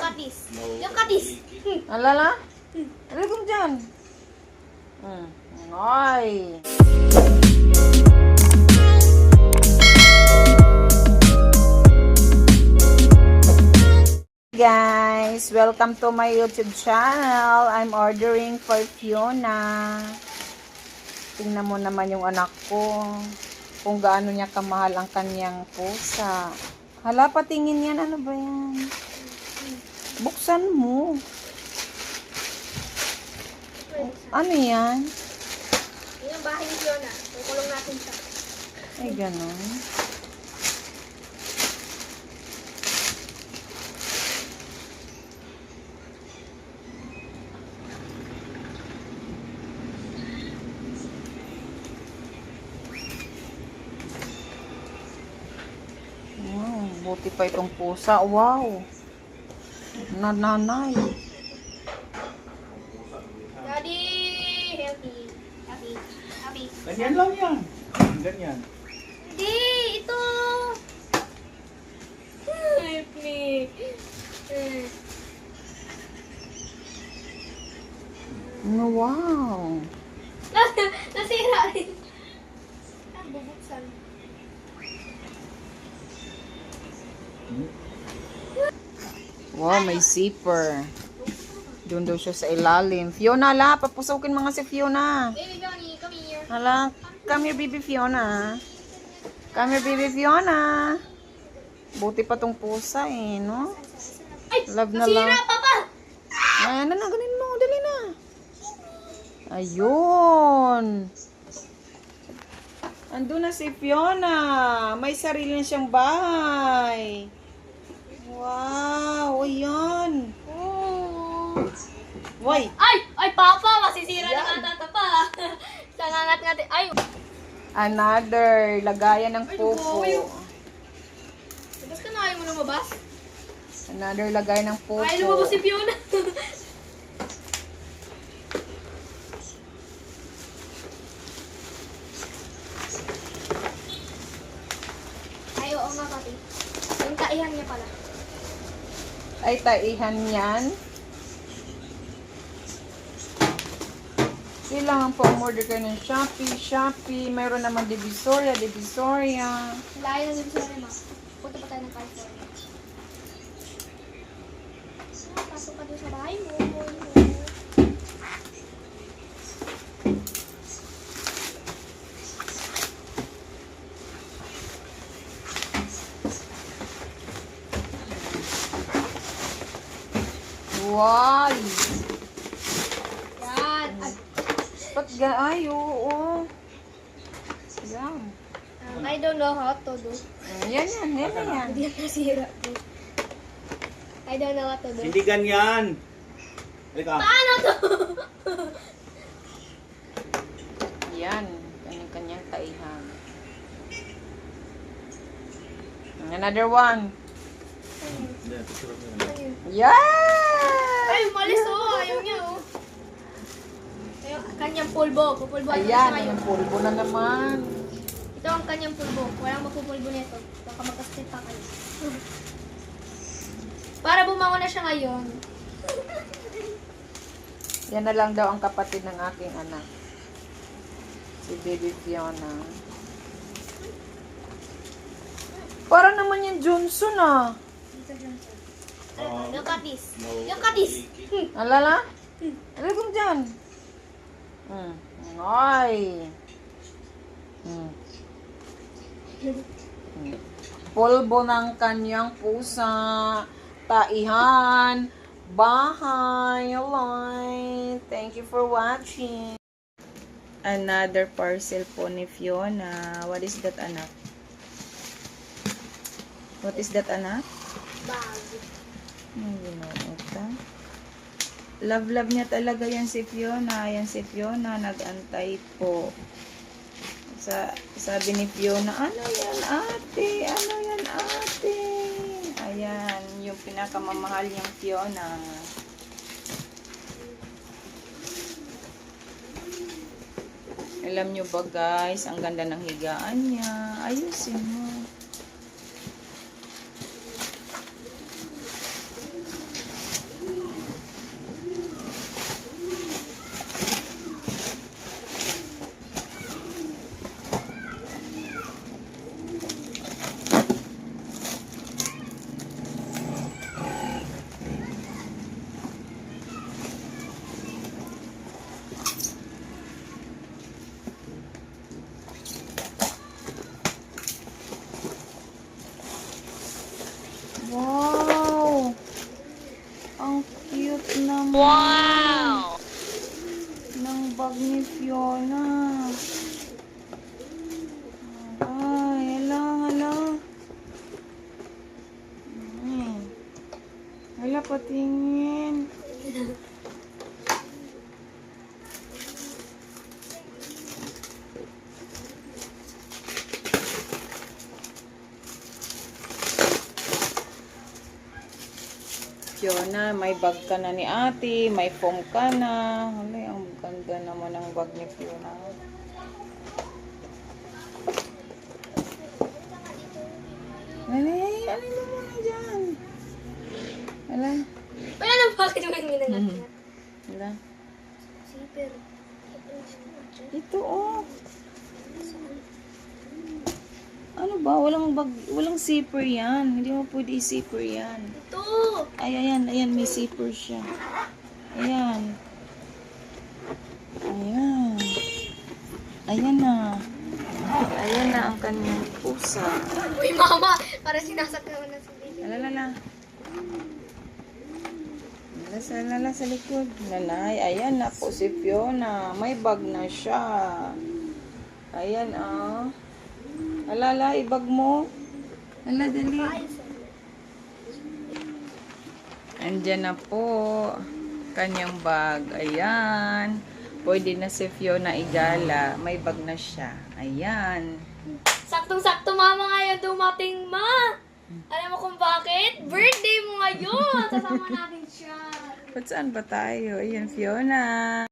Look at this. Look at this. Alala? Ano kung dyan? Ay. Guys, welcome to my YouTube channel. I'm ordering for Fiona. Tingnan mo naman yung anak ko. Kung gaano niya kamahal ang kanyang pusa. Hala, patingin yan. Ano ba yan? Buksan mo. Ano yan? Yan ang bahay ni Fiona. Kukulong natin siya. Ay, ganon. Wow, buti pa itong pusa. Wow. Nanay. Daddy! Happy. Happy. Happy. Ganyan lang yan. Ganyan. Hindi! Ito! Help me. Wow. Nasira rin. Bubuksan. Wow, may zipper. Doon daw siya sa ilalim. Fiona, la, papusukin mga si Fiona. Baby Johnny, come here. Hala, come here, baby Fiona. Come here, baby Fiona. Buti pa tong pusa eh, no? Ay! Love na Nasira, lang. Papa! Ayan na, ganin mo, dali na. Ayun. Andun na si Fiona. May sarili na siyang bahay. Wow, ayan. Oh. Why? Ay! Ay, Papa! Masisira na ata pa. Sangangat-ngat. Ay! Another lagayan ng pupo. Labas ka na. Ayaw mo lumabas? Another lagayan ng pupo. Ay, lumabas si Fiona. Ay, oo nga, Papi. Yung kaihan niya pala. Ay, taihan yan. Kailangan po umorder kayo ng Shopee. Mayroon naman Divisoria. Layo na din siya rin, Ma. Punta pa tayo ng California. Pasok ka doon sa bahay mo. Wow! Yan. Ay, Ay, oo. Yan. I don't know how to do. Yan. Hindi na nasira po. I don't know what to do. Hindi ganyan. Halika. Paano to? Yan. Kanyang taihan. Another one. Yan! Ay, umalis oh. Ayaw niya oh. Ayaw, kanyang pulbo. Pupulbo Ayan, ngayon. yung pulbo na naman. Ito ang kanyang pulbo. Walang mapupulbo nito. Baka magkastit pa kayo. Para bumango na siya ngayon. Yan na lang daw ang kapatid ng aking anak. Si Baby Fiona. Para naman yung Johnson ah. Dito Johnson. Look at this. Look at this. Alala? Ano kung dyan? Ay. Polvo ng kanyang pusa. Taihan. Bahay. Alay. Thank you for watching. Another parcel po ni Fiona. What is that, anak? What is that, anak? Bag. Love niya talaga yan si Fiona. Yan si Fiona, nag-antay po. Sabi ni Fiona, ano yan ate? Ano yan ate? Ayan, yung pinakamamahal niyang Fiona. Alam nyo ba guys, ang ganda ng higaan niya. Ayusin mo. naman. Wow! Ng bag ni Fiona. Ay, hala. Hala, patingin. Fiona, may bag ka na ni ate, may foam ka na. Hala, ang ganda naman ng bag ni Fiona. Ano naman na dyan? Hala. Wala nang bakit yung ginangat. Hala. Zipper. Ito, oh. Ano ba? Walang zipper yan. Hindi mo pwede i-zipper yan. Ito. Ay, ayan, may zipper siya. Ayan. Ayan na. Ayan na ang kanyang pusa. Uy, mama. Para sinasakyawan na si baby. Alala. Alala sa likod. Nanay, ayan na po si Fiona. May bag na siya. Ayan, ah. Alala, ibag mo. Ala, dali. Andyan na po. Kanyang bag. Ayan. Pwede na si Fiona igala. May bag na siya. Ayan. Saktong-sakto mama ngayon dumating, ma. Alam mo kung bakit? Birthday mo ngayon. Sasama natin siya. Ba't saan ba tayo? Ayan, Fiona.